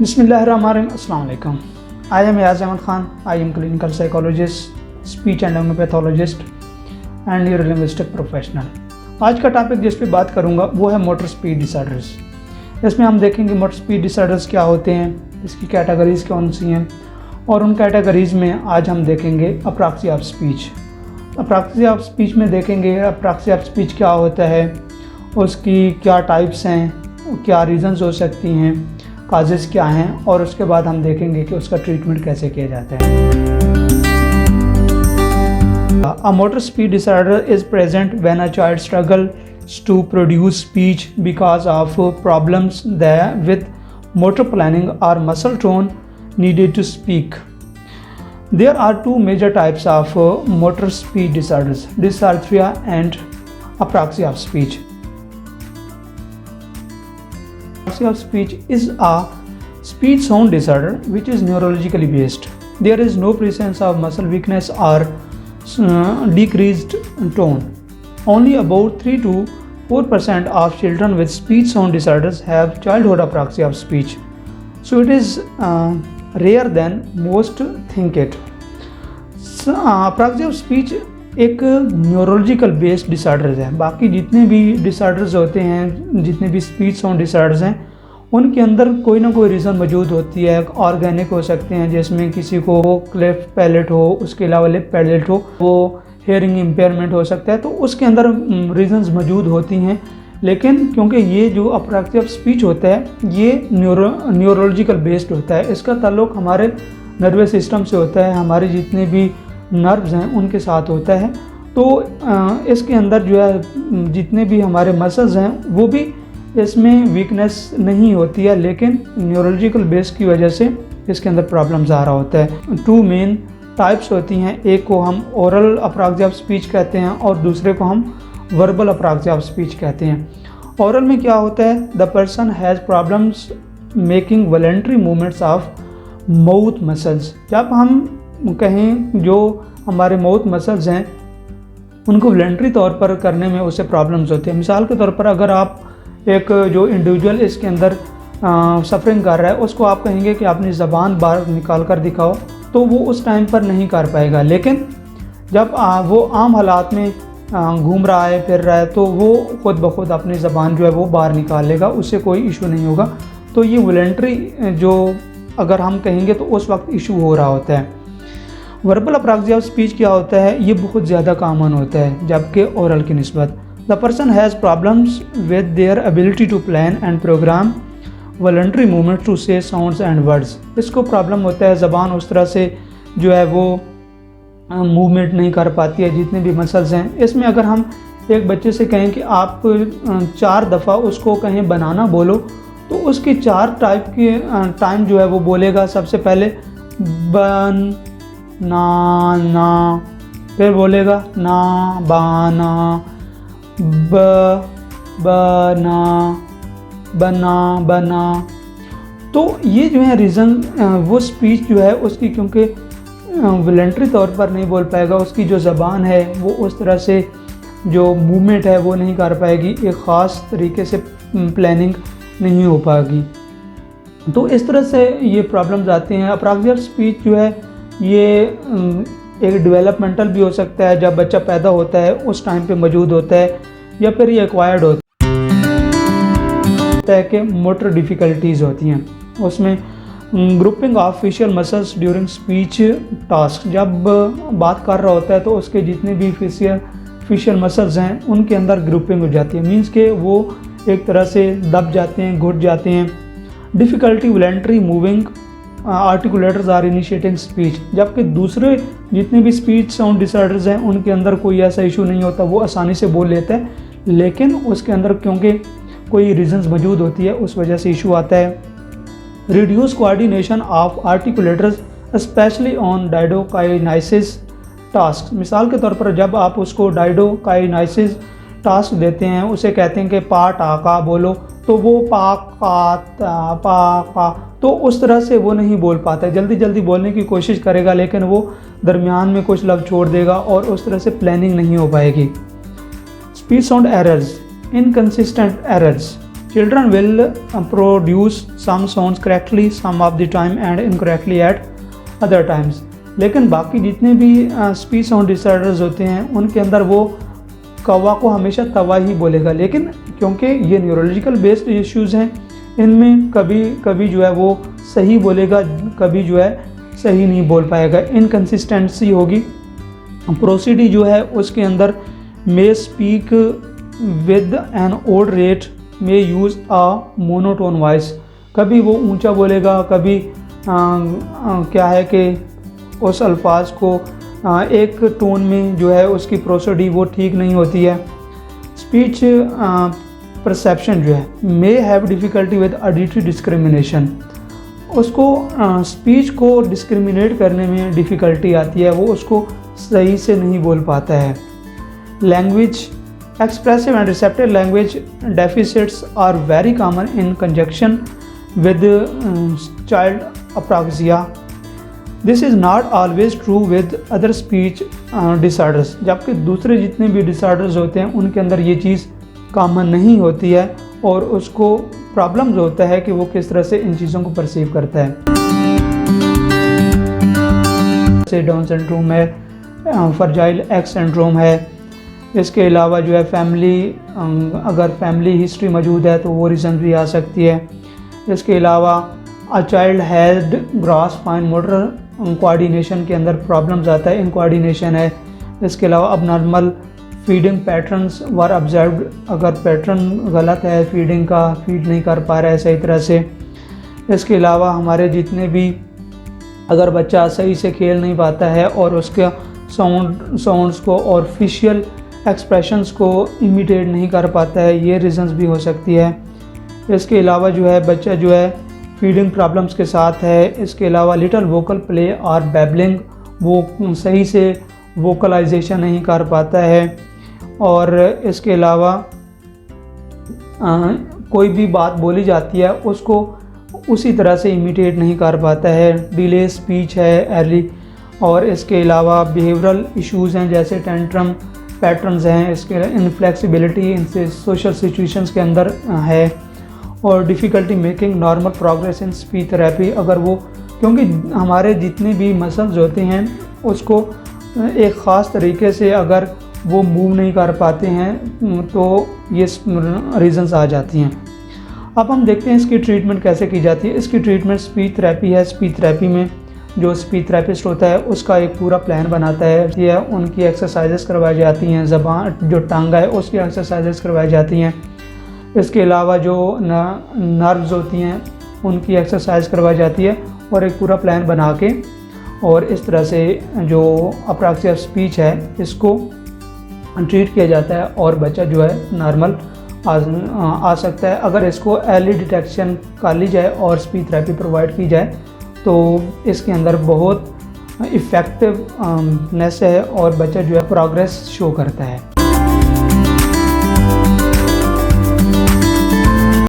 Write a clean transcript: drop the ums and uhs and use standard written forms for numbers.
Bismillahirrahmanirrahim. Assalamu alaikum. I am Yaz Ahmed Khan. I am clinical psychologist, speech and pathologist and neurolinguistic professional. आज का topic जिस पे बात करूँगा वो है मोटर स्पीड डिसऑर्डर्स। इसमें हम देखेंगे मोटर स्पीड डिसऑर्डर्स क्या होते हैं, इसकी कैटेगरीज कौन सी हैं, और उन कैटेगरीज में आज हम देखेंगे अप्रैक्सिया ऑफ स्पीच। अप्रैक्सिया ऑफ स्पीच में देखेंगे अप्रैक्सिया ऑफ स्पीच क्या होता है, उसकी क्या टाइप्स हैं, क्या रीजंस हो सकती हैं, काजेज़ क्या हैं, और उसके बाद हम देखेंगे कि उसका ट्रीटमेंट कैसे किया जाता है। A motor speed disorder is present when a child struggles to produce speech because of problems with motor planning or muscle tone needed to speak. There are two major types of motor speed disorders: dysarthria and apraxia of speech. Apraxia of speech is a speech sound disorder which is neurologically based. There is no presence of muscle weakness or decreased tone. Only about 3 to 4% of children with speech sound disorders have childhood apraxia of speech. So it is rare than most think it. Apraxia of speech एक neurological based disorders है। बाकी जितने भी disorders होते हैं, जितने भी speech sound disorders हैं, उनके अंदर कोई ना कोई रीज़न मौजूद होती है। ऑर्गेनिक हो सकते हैं, जिसमें किसी को क्लेफ्ट पैलेट हो, उसके अलावा लिप पैलेट हो, वो हेयरिंग इम्पेयरमेंट हो सकता है, तो उसके अंदर रीजंस मौजूद होती हैं। लेकिन क्योंकि ये जो अप्रैक्सिया ऑफ स्पीच होता है ये न्यूरोलॉजिकल बेस्ड होता है, इसका ताल्लुक हमारे नर्वस सिस्टम से होता है, हमारे जितने भी नर्व्स हैं उनके साथ होता है। तो इसके अंदर जो है जितने भी हमारे मसल्स हैं वो भी इसमें वीकनेस नहीं होती है, लेकिन न्यूरोलॉजिकल बेस की वजह से इसके अंदर प्रॉब्लम्स आ रहा होता है। टू मेन टाइप्स होती हैं, एक को हम ओरल अप्रैक्सिया ऑफ स्पीच कहते हैं और दूसरे को हम वर्बल अप्रैक्सिया ऑफ स्पीच कहते हैं। ओरल में क्या होता है, the person has problems making voluntary movements of mouth muscles. जब हम कहें जो हमारे माउथ मसल्स हैं उनको वॉलंटरी तौर पर करने में उससे प्रॉब्लम्स होती है। मिसाल के तौर पर अगर आप एक जो इंडिविजुअल इसके अंदर सफरिंग कर रहा है उसको आप कहेंगे कि अपनी ज़बान बाहर निकाल कर दिखाओ, तो वो उस टाइम पर नहीं कर पाएगा। लेकिन जब वो आम हालात में घूम रहा है, फिर रहा है, तो वो खुद ब खुद अपनी ज़बान जो है वो बाहर निकाल लेगा, उससे कोई इशू नहीं होगा। तो ये वॉलंटरी जो अगर हम कहेंगे तो उस वक्त इशू हो रहा होता है। वर्बल अप्रैक्सिया ऑफ स्पीच क्या होता है, ये बहुत ज़्यादा कॉमन होता है जबकि ओरल की निस्बत। The person has problems with their ability to plan and program voluntary movement to say sounds and words. इसको प्रॉब्लम होता है, ज़बान उस तरह से जो है वो मूवमेंट नहीं कर पाती है, जितने भी मसल्स हैं। इसमें अगर हम एक बच्चे से कहें कि आप 4 दफ़ा उसको कहें बनाना बोलो, तो उसकी 4 टाइप की टाइम जो है वो बोलेगा। सबसे पहले बन ना ना, फिर बोलेगा ना बाना, बना बना बना। तो ये जो है रीज़न वो स्पीच जो है उसकी क्योंकि वॉलंटरी तौर पर नहीं बोल पाएगा, उसकी जो ज़बान है वो उस तरह से जो मूवमेंट है वो नहीं कर पाएगी, एक ख़ास तरीके से प्लानिंग नहीं हो पाएगी। तो इस तरह से ये प्रॉब्लम्स आती हैं। अप्रैक्सिया ऑफ स्पीच जो है ये एक डेवलपमेंटल भी हो सकता है, जब बच्चा पैदा होता है उस टाइम पे मौजूद होता है, या फिर ये एक्वायर्ड होता है कि मोटर डिफ़िकल्टीज़ होती हैं। उसमें grouping of facial muscles during speech task, जब बात कर रहा होता है तो उसके जितने भी फेशियल मसल्स हैं उनके अंदर ग्रुपिंग हो जाती है, मीन्स के वो एक तरह से दब जाते हैं, घुट जाते हैं। Difficulty voluntary moving articulators or initiating speech, जबकि दूसरे जितने भी स्पीच साउंड डिसऑर्डर्स हैं उनके अंदर कोई ऐसा इशू नहीं होता, वो आसानी से बोल लेता है, लेकिन उसके अंदर क्योंकि कोई रीजंस मौजूद होती है उस वजह से इशू आता है। Reduce coordination of articulators especially on diadochokinesis task. मिसाल के तौर पर जब आप उसको डायडोकाइनाइसिस टास्क देते हैं, उसे कहते हैं कि पा टा का बोलो, तो वो पा का ता पा का, तो उस तरह से वो नहीं बोल पाता है। जल्दी जल्दी बोलने की कोशिश करेगा लेकिन वो दरमियान में कुछ लफ्ज़ छोड़ देगा और उस तरह से प्लानिंग नहीं हो पाएगी। Speech sound errors, inconsistent errors, children will produce some sounds correctly some of the time and incorrectly at other times. लेकिन बाकी जितने भी स्पीच साउंड डिसऑर्डर्स होते हैं उनके अंदर वो कौवा को हमेशा तवा ही बोलेगा, लेकिन क्योंकि ये न्यूरोलॉजिकल बेस्ड इश्यूज़ हैं इनमें कभी कभी जो है वो सही बोलेगा, कभी जो है सही नहीं बोल पाएगा, इनकन्सिस्टेंसी होगी। प्रोसीडी जो है उसके अंदर may speak with an odd rate, may use a monotone voice, कभी वो ऊंचा बोलेगा, कभी क्या है कि उस अल्फाज को एक टोन में जो है उसकी प्रोसीडी वो ठीक नहीं होती है। स्पीच परसेप्शन जो है may have difficulty with auditory discrimination, उसको स्पीच को डिस्क्रिमिनेट करने में डिफ़िकल्टी आती है, वो उसको सही से नहीं बोल पाता है। Language expressive and receptive language deficits are very common in conjunction with child apraxia. This is not always true with other speech disorders, जबकि दूसरे जितने भी डिसऑर्डर्स होते हैं उनके अंदर ये चीज़ कॉमन नहीं होती है और उसको प्रॉब्लम्स होता है कि वो किस तरह से इन चीज़ों को परसीव करता है। जैसे डाउन सिंड्रोम है, फ्रजाइल एक्स सिंड्रोम है, इसके अलावा जो है फैमिली, अगर फैमिली हिस्ट्री मौजूद है तो वो रीज़न भी आ सकती है। इसके अलावा a child had gross fine motor coordination के अंदर प्रॉब्लम्स आता है, इनकोऑर्डिनेशन है। इसके अलावा अब नॉर्मल फीडिंग पैटर्न्स वर ऑब्जर्व्ड, अगर पैटर्न गलत है फीडिंग का, फीड नहीं कर पा रहा है सही तरह से। इसके अलावा हमारे जितने भी, अगर बच्चा सही से खेल नहीं पाता है और उसके साउंड्स को और फेशियल एक्सप्रेशंस को इमिटेट नहीं कर पाता है, ये रीज़न्स भी हो सकती है। इसके अलावा जो है बच्चा जो है फीडिंग प्रॉब्लम्स के साथ है। इसके अलावा लिटिल वोकल प्ले और बैबलिंग, वो सही से वोकलाइजेशन नहीं कर पाता है। और इसके अलावा कोई भी बात बोली जाती है उसको उसी तरह से इमिटेट नहीं कर पाता है। डिले स्पीच है अर्ली। और इसके अलावा बिहेवियरल इश्यूज़ हैं जैसे टेंट्रम पैटर्न्स हैं, इसके इनफ्लेक्सिबिलिटी इनसे सोशल सिचुएशंस के अंदर है। और difficulty making normal progress in speech therapy, अगर वो, क्योंकि हमारे जितने भी मसल्स होते हैं उसको एक ख़ास तरीके से अगर वो मूव नहीं कर पाते हैं तो ये रीज़न्स आ जाती हैं। अब हम देखते हैं इसकी ट्रीटमेंट कैसे की जाती है। इसकी ट्रीटमेंट स्पीच थेरेपी है। स्पीच थेरेपी में जो स्पीच थेरेपिस्ट होता है उसका एक पूरा प्लान बनाता है, या उनकी एक्सरसाइजेस करवाई जाती हैं, ज़बान जो टांग है उसकी एक्सरसाइजेस करवाई जाती हैं। इसके अलावा जो नर्व्स होती हैं उनकी एक्सरसाइज करवाई जाती है और एक पूरा प्लान बना के, और इस तरह से जो अप्रॉक्सिया स्पीच है इसको ट्रीट किया जाता है और बच्चा जो है नॉर्मल आ सकता है। अगर इसको अर्ली डिटेक्शन कर ली जाए और स्पीच थेरेपी प्रोवाइड की जाए तो इसके अंदर बहुत इफ़ेक्टिवनेस है और बच्चा जो है प्रोग्रेस शो करता है।